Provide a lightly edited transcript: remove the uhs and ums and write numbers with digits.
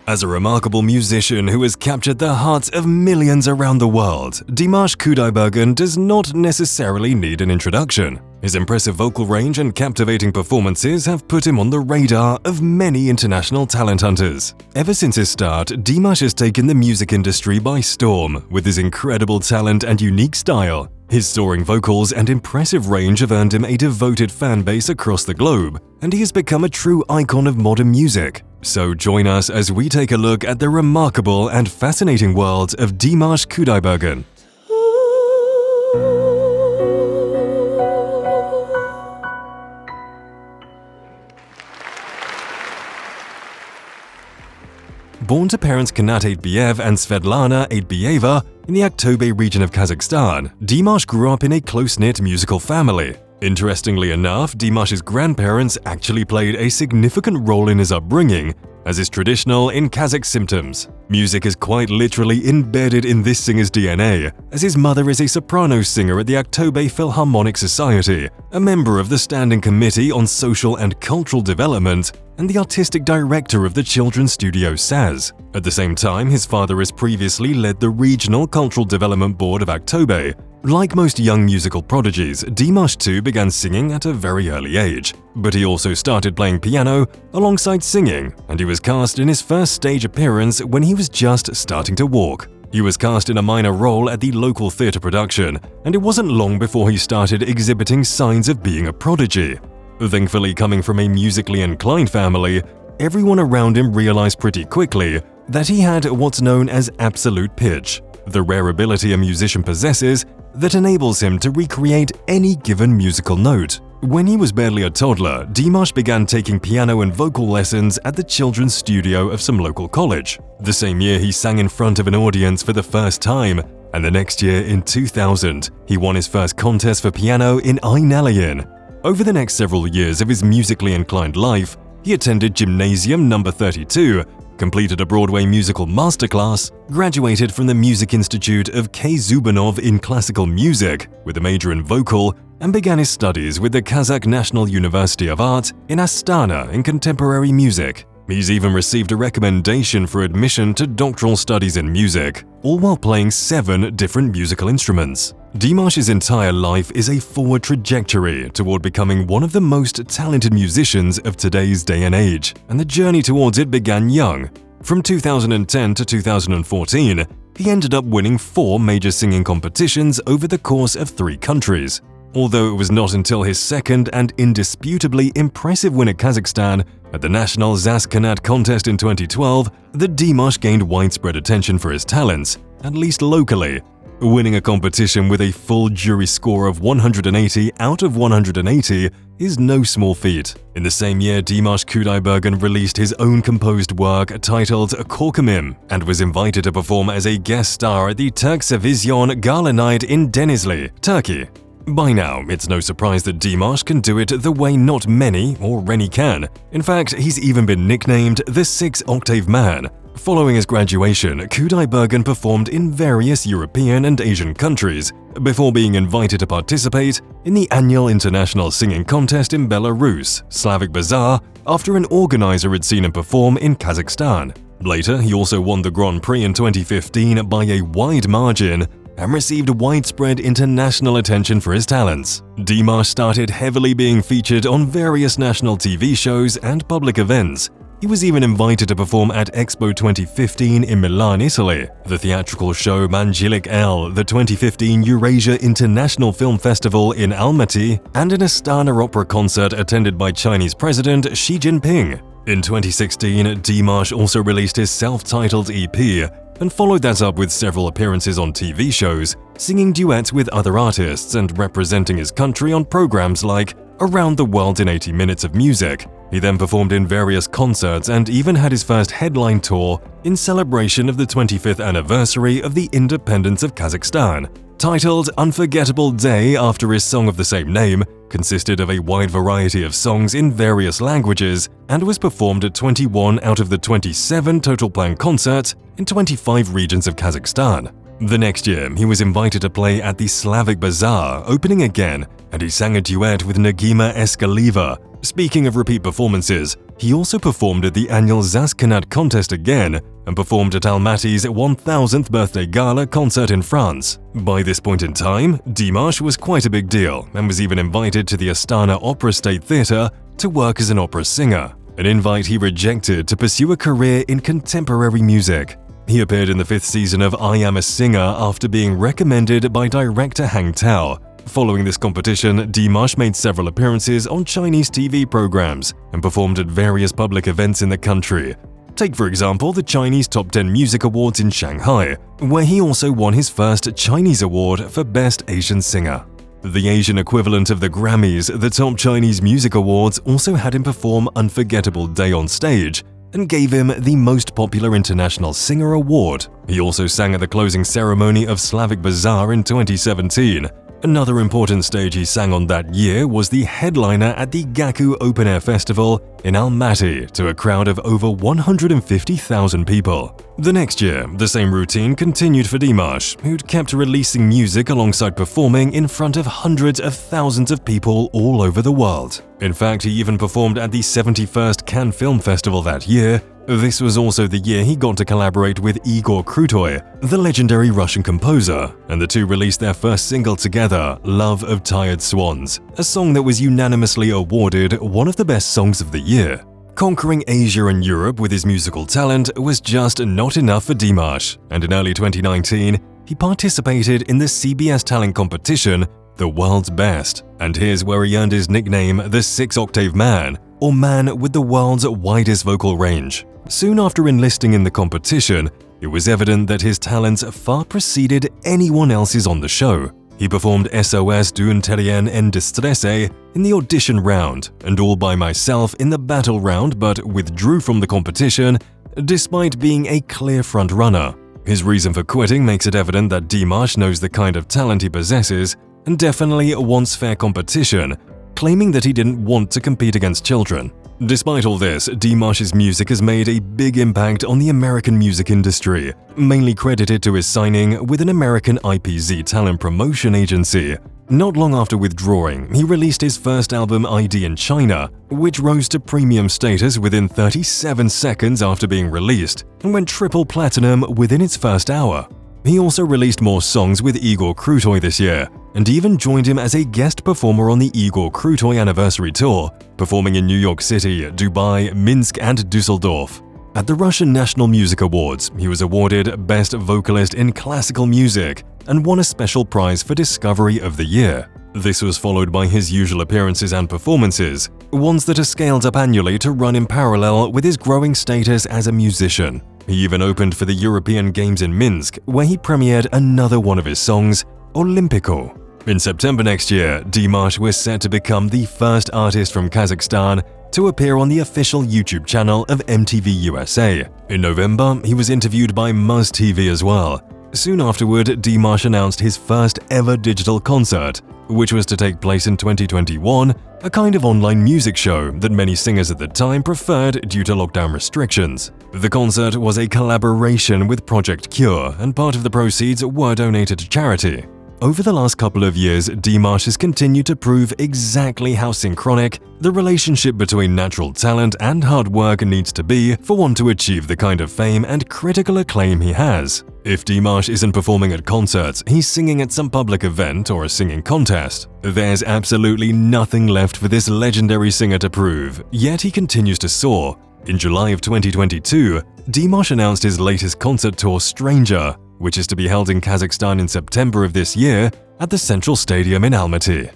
As a remarkable musician who has captured the hearts of millions around the world, Dimash Qudaibergen does not necessarily need an introduction. His impressive vocal range and captivating performances have put him on the radar of many international talent hunters. Ever since his start, Dimash has taken the music industry by storm with his incredible talent and unique style. His soaring vocals and impressive range have earned him a devoted fan base across the globe, and he has become a true icon of modern music. So join us as we take a look at the remarkable and fascinating world of Dimash Qudaibergen. Born to parents Kanat Aitbiev and Svetlana Aitbieva in the Aktobe region of Kazakhstan, Dimash grew up in a close-knit musical family. Interestingly enough, Dimash's grandparents actually played a significant role in his upbringing, as is traditional in Kazakh symptoms. Music is quite literally embedded in this singer's DNA, as his mother is a soprano singer at the Aktobe Philharmonic Society, a member of the Standing Committee on Social and Cultural Development, and the artistic director of the children's studio Saz. At the same time, his father has previously led the Regional Cultural Development Board of Aktobe. Like most young musical prodigies, Dimash too began singing at a very early age. But he also started playing piano alongside singing, and he was cast in his first stage appearance when he was just starting to walk. He was cast in a minor role at the local theatre production, and it wasn't long before he started exhibiting signs of being a prodigy. Thankfully, coming from a musically inclined family, everyone around him realized pretty quickly that he had what's known as absolute pitch, the rare ability a musician possesses that enables him to recreate any given musical note. When he was barely a toddler, Dimash began taking piano and vocal lessons at the children's studio of some local college. The same year, he sang in front of an audience for the first time, and the next year, in 2000, he won his first contest for piano in Ainalayan. Over the next several years of his musically inclined life, he attended Gymnasium No. 32, completed a Broadway musical masterclass, graduated from the Music Institute of K. Zubanov in classical music with a major in vocal, and began his studies with the Kazakh National University of Art in Astana in contemporary music. He's even received a recommendation for admission to doctoral studies in music, all while playing 7 different musical instruments. Dimash's entire life is a forward trajectory toward becoming one of the most talented musicians of today's day and age, and the journey towards it began young. From 2010 to 2014, he ended up winning 4 major singing competitions over the course of 3 countries. Although it was not until his second and indisputably impressive win at Kazakhstan at the National Zaz-Kanat contest in 2012 that Dimash gained widespread attention for his talents, at least locally. Winning a competition with a full jury score of 180 out of 180 is no small feat. In the same year, Dimash Qudaibergen released his own composed work titled Korkamim and was invited to perform as a guest star at the Turkcevizyon Gala Night in Denizli, Turkey. By now, it's no surprise that Dimash can do it the way not many or any can. In fact, he's even been nicknamed the 6-octave man. Following his graduation, Qudaibergen performed in various European and Asian countries before being invited to participate in the annual international singing contest in Belarus, Slavic Bazaar, after an organizer had seen him perform in Kazakhstan. Later, he also won the Grand Prix in 2015 by a wide margin and received widespread international attention for his talents. Dimash started heavily being featured on various national TV shows and public events. He was even invited to perform at Expo 2015 in Milan, Italy, the theatrical show Manjilik El, the 2015 Eurasia International Film Festival in Almaty, and an Astana opera concert attended by Chinese President Xi Jinping. In 2016, Dimash also released his self-titled EP and followed that up with several appearances on TV shows, singing duets with other artists and representing his country on programs like Around the World in 80 Minutes of Music. He then performed in various concerts and even had his first headline tour in celebration of the 25th anniversary of the independence of Kazakhstan. Titled Unforgettable Day after his song of the same name, consisted of a wide variety of songs in various languages and was performed at 21 out of the 27 total planned concerts in 25 regions of Kazakhstan. The next year, he was invited to play at the Slavic Bazaar, opening again, and he sang a duet with Nagima Eskalieva. Speaking of repeat performances, he also performed at the annual Zaskanat contest again and performed at Almaty's 1000th birthday gala concert in France. By this point in time, Dimash was quite a big deal and was even invited to the Astana Opera State Theatre to work as an opera singer, an invite he rejected to pursue a career in contemporary music. He appeared in the 5th season of I Am a Singer after being recommended by director Hang Tao. Following this competition, Dimash made several appearances on Chinese TV programs and performed at various public events in the country. Take, for example, the Chinese Top 10 Music Awards in Shanghai, where he also won his first Chinese award for Best Asian Singer. The Asian equivalent of the Grammys, the Top Chinese Music Awards also had him perform Unforgettable Day on stage and gave him the Most Popular International Singer award. He also sang at the closing ceremony of Slavic Bazaar in 2017. Another important stage he sang on that year was the headliner at the Gaku Open Air Festival in Almaty to a crowd of over 150,000 people. The next year, the same routine continued for Dimash, who'd kept releasing music alongside performing in front of hundreds of thousands of people all over the world. In fact, he even performed at the 71st Cannes Film Festival that year. This was also the year he got to collaborate with Igor Krutoy, the legendary Russian composer, and the two released their first single together, Love of Tired Swans, a song that was unanimously awarded one of the best songs of the year. Conquering Asia and Europe with his musical talent was just not enough for Dimash, and in early 2019, he participated in the CBS talent competition, The World's Best, and here's where he earned his nickname the 6-Octave Man, or man with the world's widest vocal range. Soon after enlisting in the competition, it was evident that his talents far preceded anyone else's on the show. He performed SOS d'un terrien en distresse in the audition round and All by Myself in the battle round, but withdrew from the competition despite being a clear front-runner. His reason for quitting makes it evident that Dimash knows the kind of talent he possesses and definitely wants fair competition, claiming that he didn't want to compete against children. Despite all this, Dimash's music has made a big impact on the American music industry, mainly credited to his signing with an American IPZ talent promotion agency. Not long after withdrawing, he released his first album ID in China, which rose to premium status within 37 seconds after being released and went triple platinum within its first hour. He also released more songs with Igor Krutoy this year, and even joined him as a guest performer on the Igor Krutoy Anniversary Tour, performing in New York City, Dubai, Minsk, and Dusseldorf. At the Russian National Music Awards, he was awarded Best Vocalist in Classical Music and won a special prize for Discovery of the Year. This was followed by his usual appearances and performances, ones that are scaled up annually to run in parallel with his growing status as a musician. He even opened for the European Games in Minsk, where he premiered another one of his songs, Olympico. In September next year, Dimash was set to become the first artist from Kazakhstan to appear on the official YouTube channel of MTV USA. In November, he was interviewed by Muzz TV as well. Soon afterward, Dimash announced his first ever digital concert, which was to take place in 2021, a kind of online music show that many singers at the time preferred due to lockdown restrictions. The concert was a collaboration with Project Cure, and part of the proceeds were donated to charity. Over the last couple of years, Dimash has continued to prove exactly how synchronic the relationship between natural talent and hard work needs to be for one to achieve the kind of fame and critical acclaim he has. If Dimash isn't performing at concerts, he's singing at some public event or a singing contest. There's absolutely nothing left for this legendary singer to prove, yet he continues to soar. In July of 2022, Dimash announced his latest concert tour, Stranger, which is to be held in Kazakhstan in September of this year at the Central Stadium in Almaty.